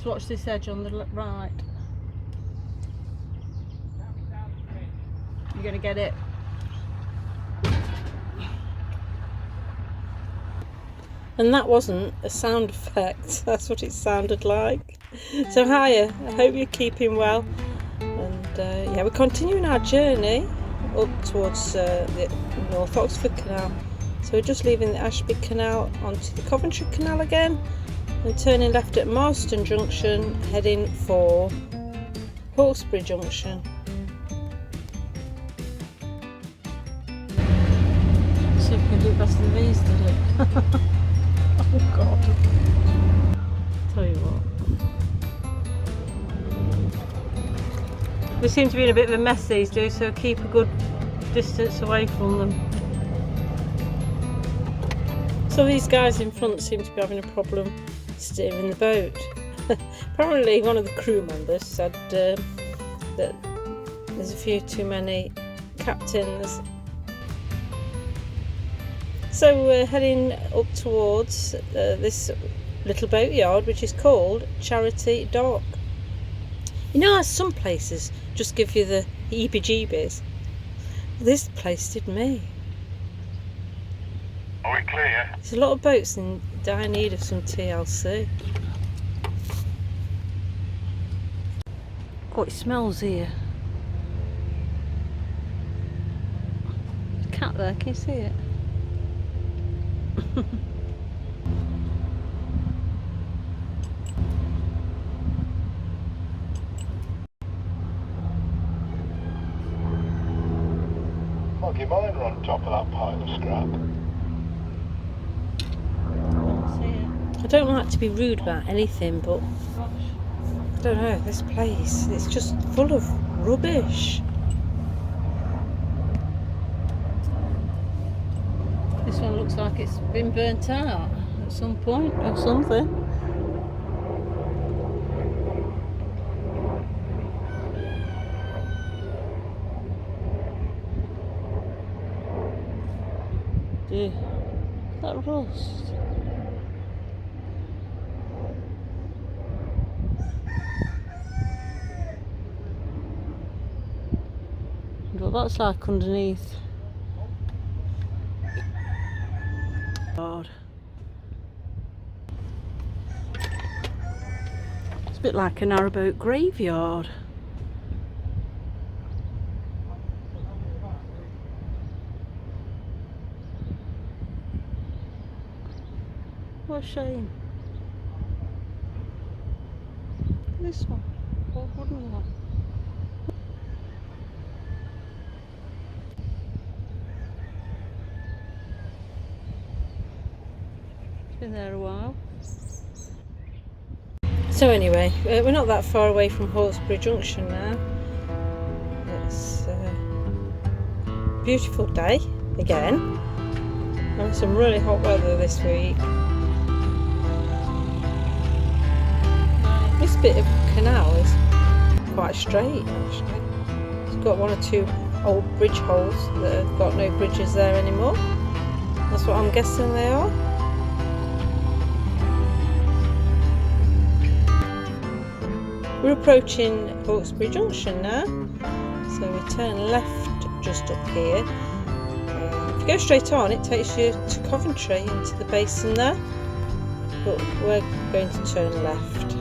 Just watch this edge on the right. You're going to get it. And that wasn't a sound effect, that's what it sounded like. So hiya, I hope you're keeping well. And yeah, we're continuing our journey up towards the North Oxford Canal. So we're just leaving the Ashby Canal onto the Coventry Canal again and turning left at Marston Junction, heading for Hawkesbury Junction. See if we can do it better than these did it. Oh God. Tell you what. We seem to be in a bit of a mess these days, so keep a good distance away from them. So these guys in front seem to be having a problem steering the boat. Apparently one of the crew members said that there's a few too many captains. So we're heading up towards this little boatyard which is called Charity Dock. You know how some places just give you the heebie-jeebies? This place did me. Are we clear? There's a lot of boats in dire need of some TLC. Oh, it smells here. There's a cat there, can you see it? Foggy miner on top of that pile of scrap. I don't like to be rude about anything, but I don't know, this place, it's just full of rubbish. This one looks like it's been burnt out at some point or something. Dear, that rust. What that's like underneath. God. It's a bit like a narrowboat graveyard. What a shame. This one, what wooden one? It's been there a while. So anyway, we're not that far away from Hawkesbury Junction now. It's a beautiful day again, and some really hot weather this week. This bit of canal is quite straight actually. It's got one or two old bridge holes that have got no bridges there anymore. That's what I'm guessing they are. We're approaching Hawkesbury Junction now, so we turn left just up here. If you go straight on, it takes you to Coventry, into the basin there, but we're going to turn left.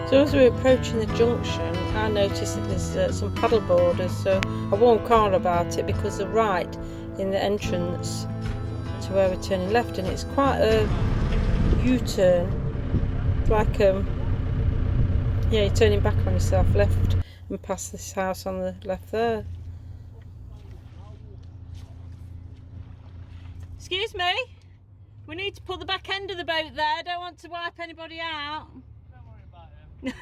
So as we're approaching the junction, I noticed that there's some paddle boarders, so I warned Carl about it because they're right in the entrance to where we're turning left, and it's quite a U-turn. It's like yeah, you're turning back on yourself left and past this house on the left there. Excuse me, we need to pull the back end of the boat there. I don't want to wipe anybody out. Don't worry about him. He's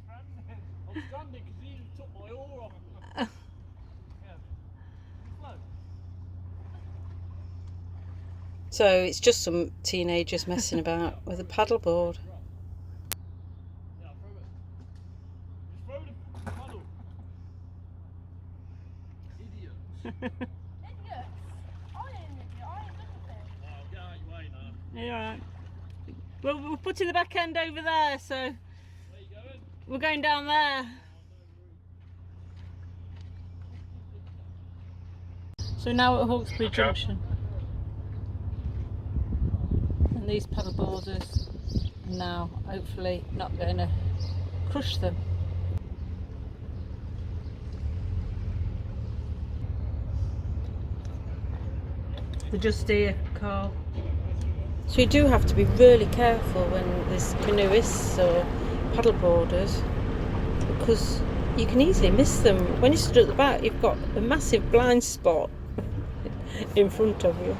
stranded. I'm stranded because he took my oar off. Yeah. Float. So it's just some teenagers messing about with a paddleboard. Yeah, throw it. Just throw the paddle. Idiot. Idiot. Are you alright? Well, we're putting the back end over there, so Where you going? we're going down there. So now at Hawkesbury Junction. And these paddle boarders are now hopefully not going to crush them. They're just here, Carl. So you do have to be really careful when there's canoeists or paddle boarders, because you can easily miss them. When you stood at the back, you've got a massive blind spot in front of you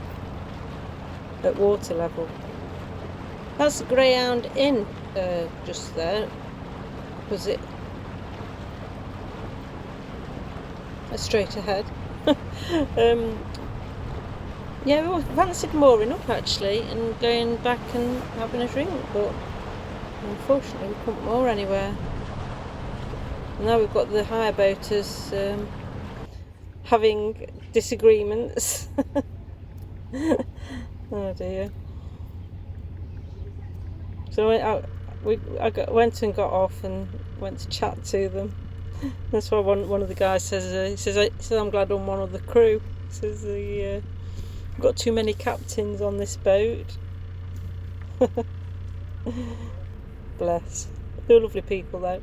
at water level. That's the Greyhound Inn just there. Was it? Straight ahead. Yeah, we fancied mooring up actually and going back and having a drink, but unfortunately we couldn't moor anywhere. And now we've got the hire boaters having disagreements. Oh dear. So I went and got off and went to chat to them. That's why one of the guys says, he says I'm glad I'm one of the crew. He says we've got too many captains on this boat. Bless. They're lovely people though.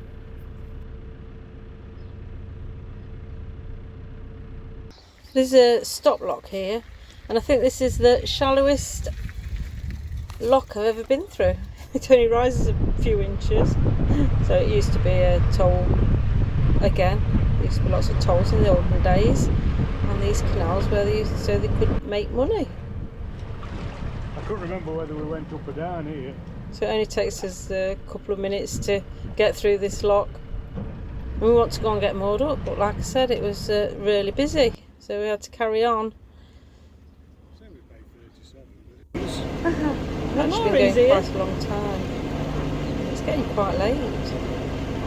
There's a stop lock here, and I think this is the shallowest lock I've ever been through. It only rises a few inches, so it used to be a toll again. There used to be lots of tolls in the olden days on these canals where they used so they could make money. I couldn't remember whether we went up or down here. So it only takes us a couple of minutes to get through this lock. And we want to go and get moored up, but like I said, it was really busy, so we had to carry on. We've actually been going quite a long time. It's getting quite late.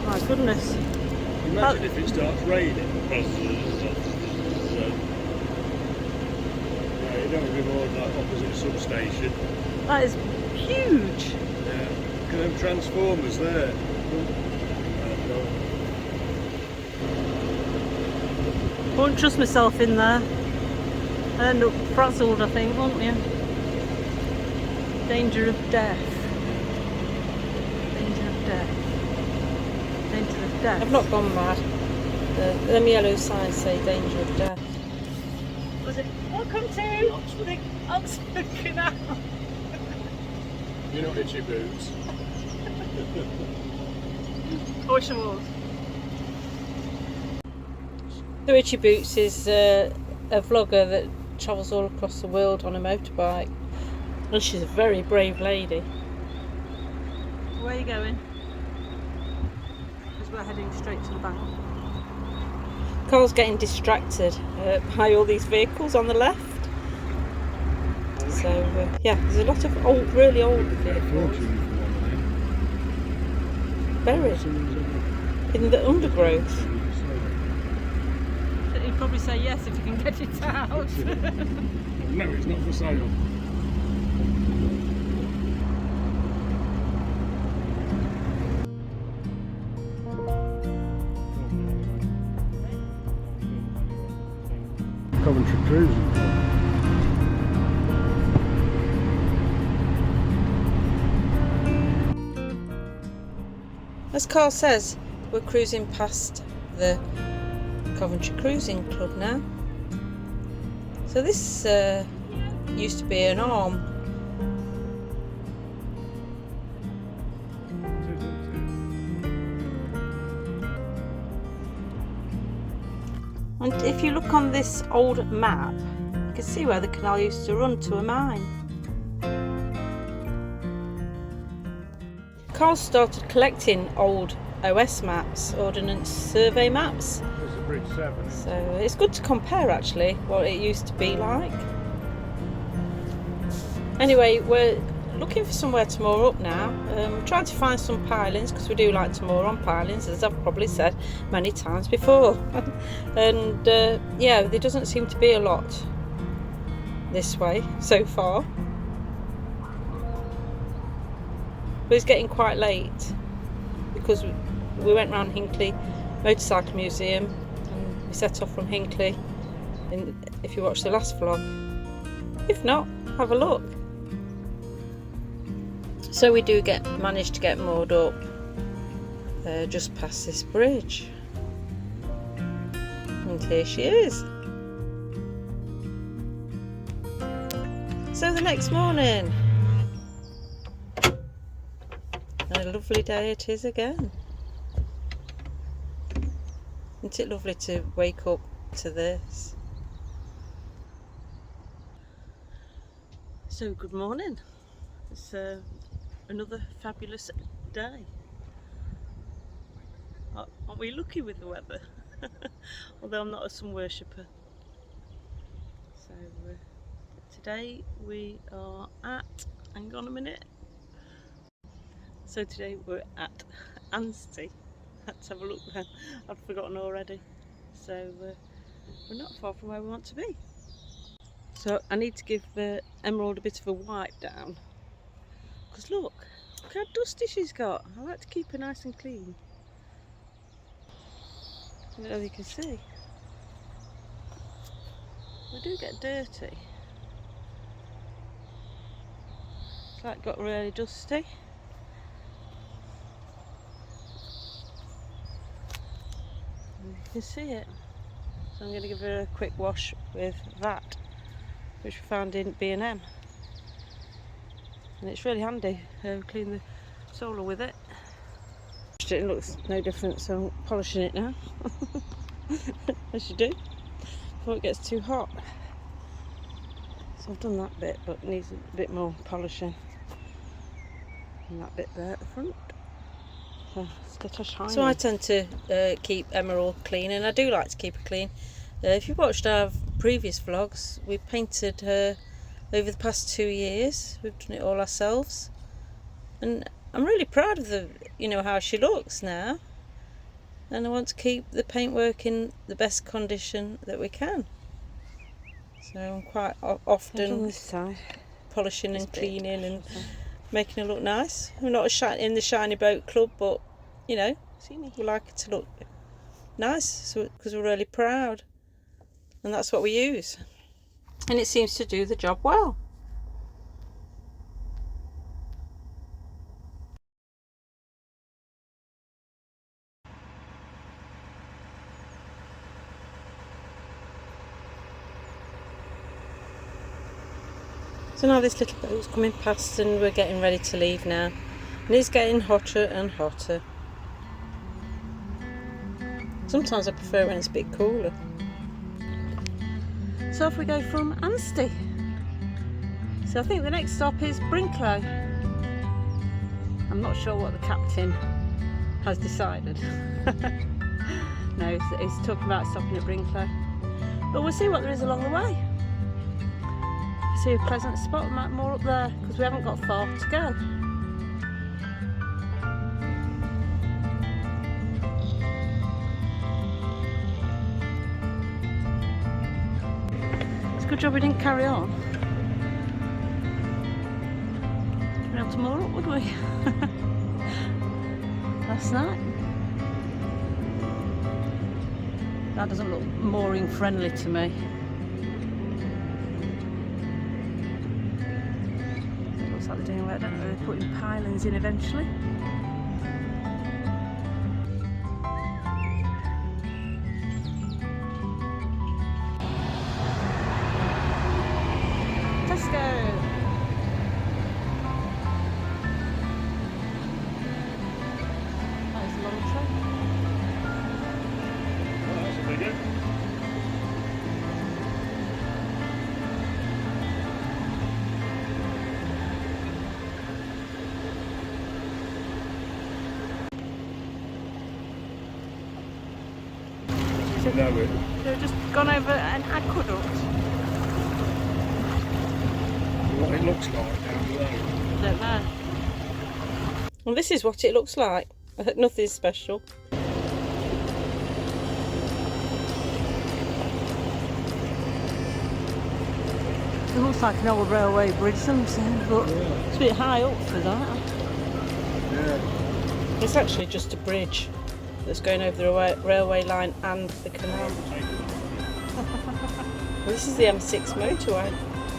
My goodness. Imagine if it starts raining. You don't want to be more than that opposite substation. That is huge. Yeah. Look at them transformers there. I won't trust myself in there. I'd end up frazzled, I think, won't you? Danger of death. Danger of death. Danger of death. I've not gone mad. Them yellow signs say danger of death. Was it? Welcome to the Oxford Canal. You're not itchy boots. I wish I was. So Itchy Boots is a vlogger that travels all across the world on a motorbike. And she's a very brave lady. Where are you going? Because we're heading straight to the bank. Carl's getting distracted by all these vehicles on the left. So yeah, there's a lot of old, really old vehicles buried in the undergrowth. He'd probably say yes if you can get it out. No, it's not for sale. Coventry Cruising Club. As Carl says, we're cruising past the Coventry Cruising Club now. So this used to be an arm. And if you look on this old map, you can see where the canal used to run to a mine. Carl started collecting old OS maps, Ordnance Survey maps. This is Bridge 7. So it's good to compare actually what it used to be like. Anyway, we're looking for somewhere to moor up now. Trying to find some pilings because we do like to moor on pilings, as I've probably said many times before. And yeah, there doesn't seem to be a lot this way so far. but it's getting quite late because we went round Hinckley Motorcycle Museum and we set off from Hinckley. And if you watch the last vlog, if not, have a look. So we do manage to get moored up just past this bridge, and here she is. So the next morning, and a lovely day it is again. Isn't it lovely to wake up to this? So good morning. It's another fabulous day. Aren't we lucky with the weather? Although I'm not a sun worshipper. So today we are at, hang on a minute. So today we're at Anstey. Let's have a look then. I've forgotten already. So we're not far from where we want to be. So I need to give Emerald a bit of a wipe down. Because look how dusty she's got. I like to keep her nice and clean. I don't know if you can see. We do get dirty. It's like got really dusty. And you can see it. So I'm going to give her a quick wash with that, which we found in B&M. And it's really handy. Clean the solar with it. It looks no different, so I'm polishing it now. As you do, before it gets too hot. So I've done that bit, but it needs a bit more polishing. And that bit there at the front. So let's get her shiny. So I tend to keep Emerald clean, and I do like to keep her clean. If you watched our previous vlogs, we painted her over the past 2 years. We've done it all ourselves, and I'm really proud of how she looks now, and I want to keep the paintwork in the best condition that we can. So I'm quite often polishing and cleaning and making her look nice. We're not in the shiny boat club, but we like it to look nice, because we're really proud, and that's what we use, and it seems to do the job well. So now this little boat's coming past and we're getting ready to leave now. And it's getting hotter and hotter. Sometimes I prefer when it's a bit cooler. So off we go from Anstey. So I think the next stop is Brinklow. I'm not sure what the captain has decided. No, he's talking about stopping at Brinklow. But we'll see what there is along the way. See a pleasant spot, more up there, because we haven't got far to go. It's a good job we didn't carry on. We'd be able to moor up, would we? Last night. That doesn't look mooring friendly to me. Like they're doing, I don't know, they're putting pylons in eventually. Tesco! That is a long train. Oh, that's a big one. They've just gone over an aqueduct. What it looks like down below. I don't know. Well, this is what it looks like. Nothing special. It looks like an old railway bridge, something, but it's a bit high up for that. Yeah. It's actually just a bridge that's going over the railway line and the canal. Well, this is the M6 motorway. I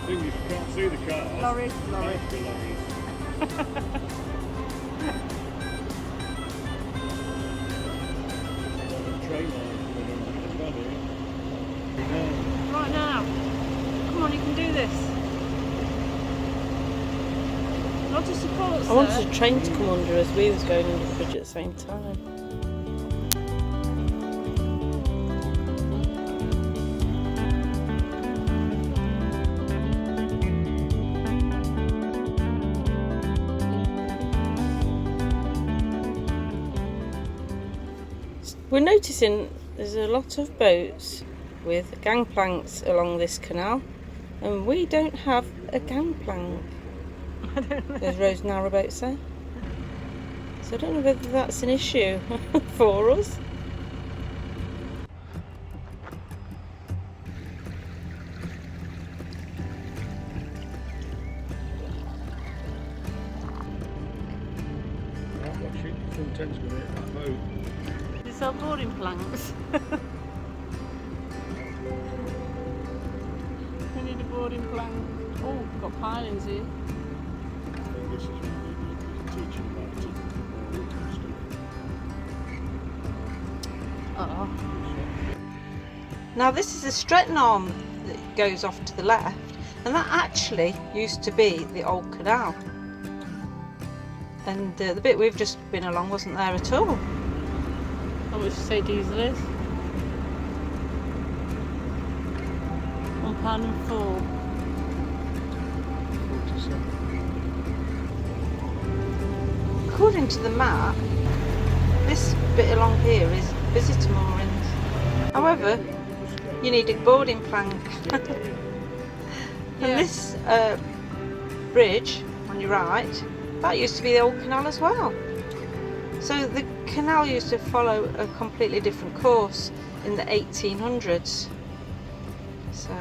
think you can't see the cars. Lorry. Might be lorries. Train line coming in as well here. Right now. Come on, you can do this. Not to support, I wanted a train to come under as we was going under the bridge at the same time. We're noticing there's a lot of boats with gangplanks along this canal, and we don't have a gangplank. I don't know. There's Rose narrowboats there. So I don't know whether that's an issue for us. Tends to be that boat. They sell boarding planks. We need a boarding plank. Oh, we've got pilings here. I think this is what we teaching about it. Oh. Now this is a Stretton arm that goes off to the left, and that actually used to be the old canal. And the bit we've just been along wasn't there at all. How much do you say diesel is? £1.04. 47. According to the map, this bit along here is visitor moorings. However, you need a boarding plank. And this bridge on your right, that used to be the old canal as well. So the canal used to follow a completely different course in the 1800s. So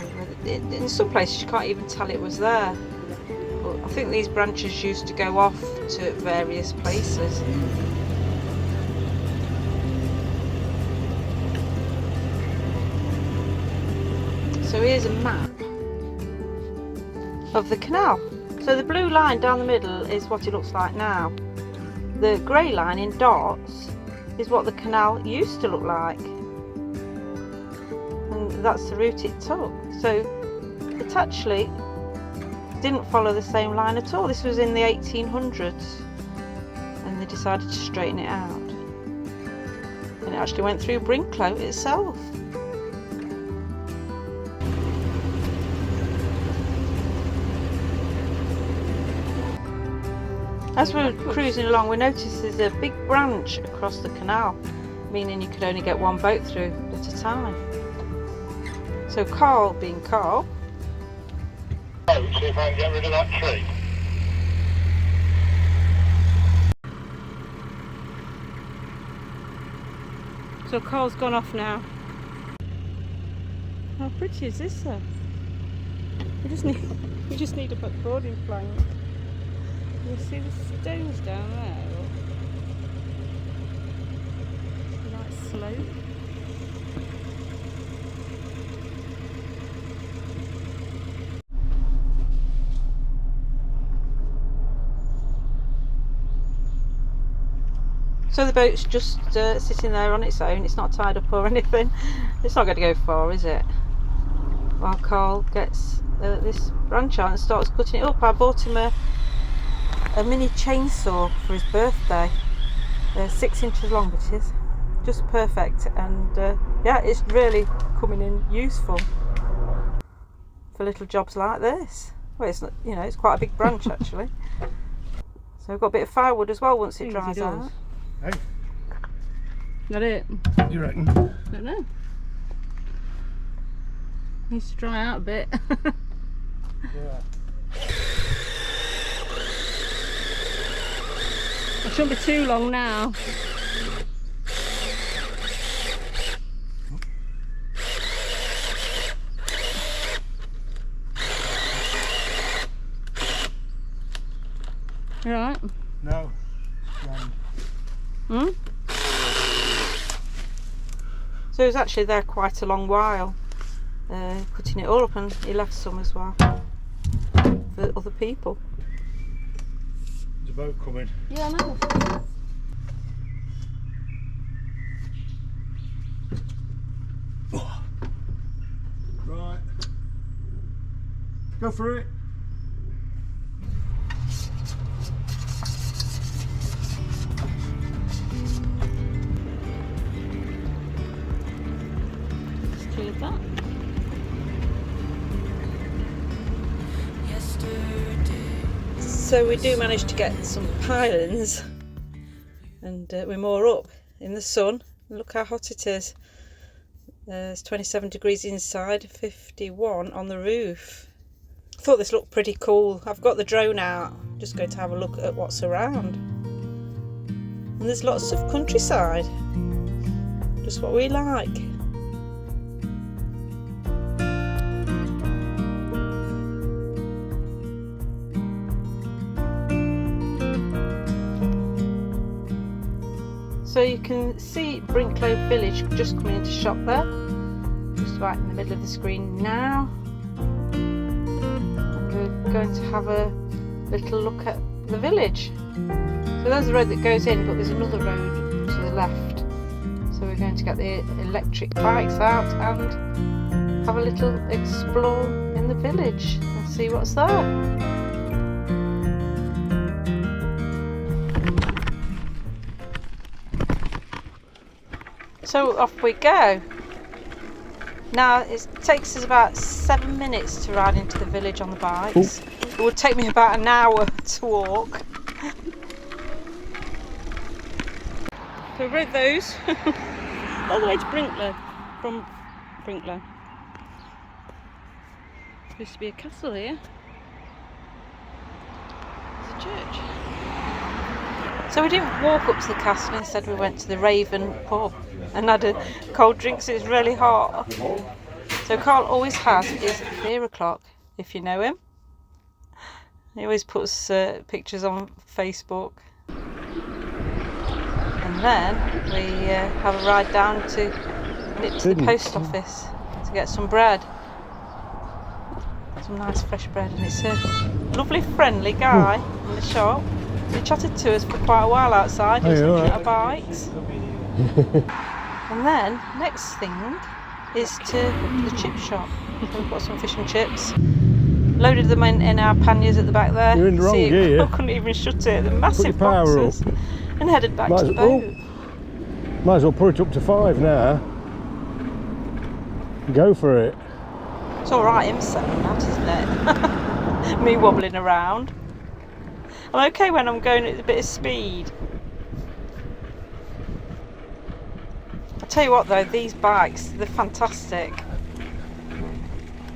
in some places you can't even tell it was there. But I think these branches used to go off to various places. So here's a map of the canal. So the blue line down the middle is what it looks like now. The grey line in dots is what the canal used to look like. And that's the route it took. So it actually didn't follow the same line at all. This was in the 1800s and they decided to straighten it out. And it actually went through Brinklow itself. As we're cruising along, we noticed there's a big branch across the canal, meaning you could only get one boat through at a time. So Carl, being Carl, Oh, see if I can get rid of that tree. so Carl's gone off now. How pretty is this though? We just need a boarding plank. You see the stones down there? Nice slope. So the boat's just sitting there on its own. It's not tied up or anything. It's not going to go far, is it? While Carl gets this branch out and starts cutting it up. I bought him a mini chainsaw for his birthday. 6 inches long it is. Just perfect, and yeah, it's really coming in useful for little jobs like this. Well, it's not, you know, it's quite a big branch actually. So we've got a bit of firewood as well once it dries out. Hey, That it? you reckon? I don't know. Needs to dry out a bit. Yeah. It shouldn't be too long now. You alright? No. Right. Hmm? So he was actually there quite a long while, putting it all up, and he left some as well for other people. There's a boat coming. Yeah, I know. Right. Go for it. Just cleared that. So we do manage to get some pilings, and we're more up in the sun. Look how hot it is. It's 27 degrees inside, 51 on the roof. I thought this looked pretty cool. I've got the drone out, just going to have a look at what's around. And there's lots of countryside, just what we like. So you can see Brinklow village just coming into shot there, just right in the middle of the screen now. And we're going to have a little look at the village. So there's the road that goes in, but there's another road to the left. So we're going to get the electric bikes out and have a little explore in the village and see what's there. So off we go. Now it takes us about 7 minutes to ride into the village on the bikes. It would take me about an hour to walk. So we rode those all the way to Brinklow, from Brinklow. Supposed to be a castle here. There's a church. So we didn't walk up to the castle, instead we went to the Raven pub and had a cold drink because it's really hot. So Carl always has his beer o'clock, if you know him. He always puts pictures on Facebook. And then we have a ride down to the post office to get some bread. Some nice fresh bread, and it's a lovely friendly guy in the shop. He chatted to us for quite a while outside, just looking at our bikes. And then, next thing is to the chip shop. We've got some fish and chips. Loaded them in our panniers at the back there. You're in the wrong gear. I couldn't even shut it. The massive boxes. And headed back to the boat. Might as well put it up to 5 now. Go for it. It's alright him saying that, isn't it? Me wobbling around. I'm okay when I'm going at a bit of speed. I tell you what though, these bikes, they're fantastic.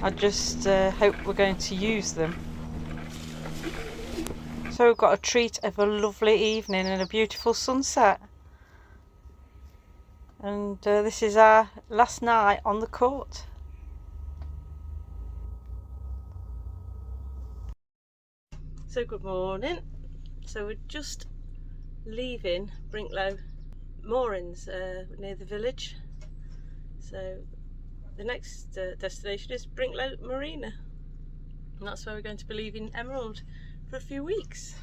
I just hope we're going to use them. So we've got a treat of a lovely evening and a beautiful sunset. And this is our last night on the court. So good morning. So we're just leaving Brinklow Marina near the village. So the next destination is Brinklow Marina, and that's where we're going to be leaving Emerald for a few weeks.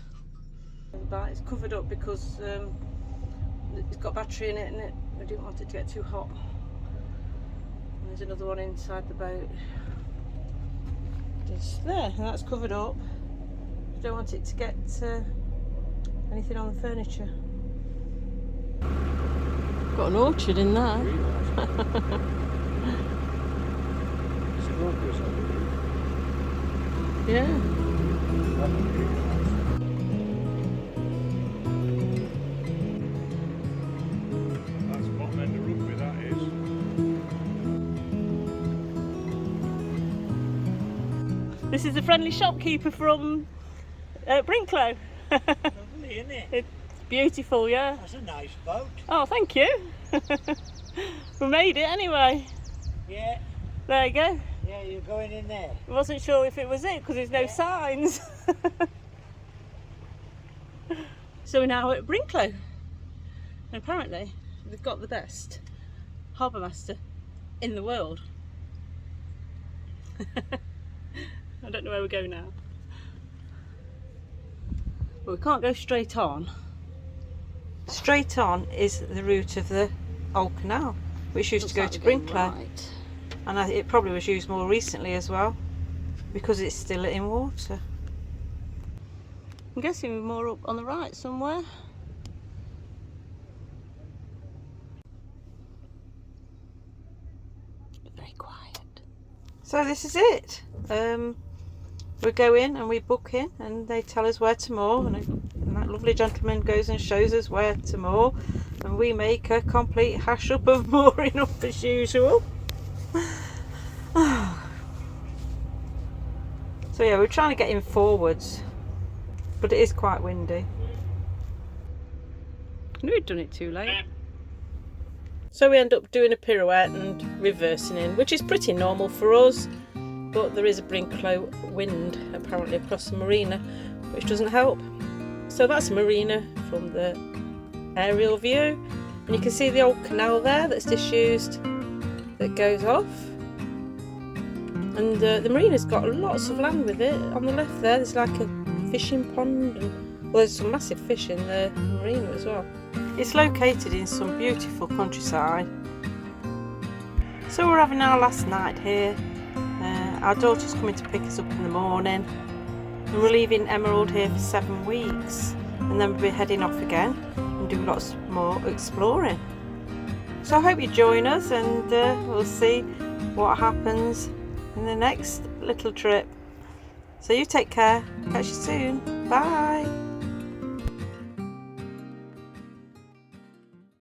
But it's covered up because it's got battery in it, and we didn't want it to get too hot. And there's another one inside the boat. Just there, and that's covered up. Don't want it to get anything on the furniture. Got an orchard in there. Yeah. That's bottom end of rugby, that is. This is the friendly shopkeeper from Brinklow. Lovely, isn't it? It's beautiful, yeah. That's a nice boat. Oh, thank you. We made it anyway. Yeah. There you go. Yeah, you're going in there. I wasn't sure if it was it because there's no signs. So we're now at Brinklow. And apparently they've got the best harbour master in the world. I don't know where we go now. Well, we can't go straight on. Straight on is the route of the old canal, which used to go to Brinklow. Right. And it probably was used more recently as well, because it's still in water. I'm guessing we're more up on the right somewhere. Very quiet. So this is it. We go in and we book in and they tell us where to moor, and that lovely gentleman goes and shows us where to moor, and we make a complete hash up of mooring up as usual. So yeah, we're trying to get in forwards, but it is quite windy. I knew we'd done it too late. So we end up doing a pirouette and reversing in, which is pretty normal for us, but there is a Brinklow wind apparently across the marina, which doesn't help. So that's the marina from the aerial view, and you can see the old canal there that's disused that goes off. And the marina's got lots of land with it. On the left there's like a fishing pond, and well, there's some massive fish in the marina as well. It's located in some beautiful countryside. So we're having our last night here. Our daughter's coming to pick us up in the morning, and we're leaving Emerald here for 7 weeks, and then we'll be heading off again and do lots more exploring. So I hope you join us, and we'll see what happens in the next little trip. So you take care. Catch you soon. Bye.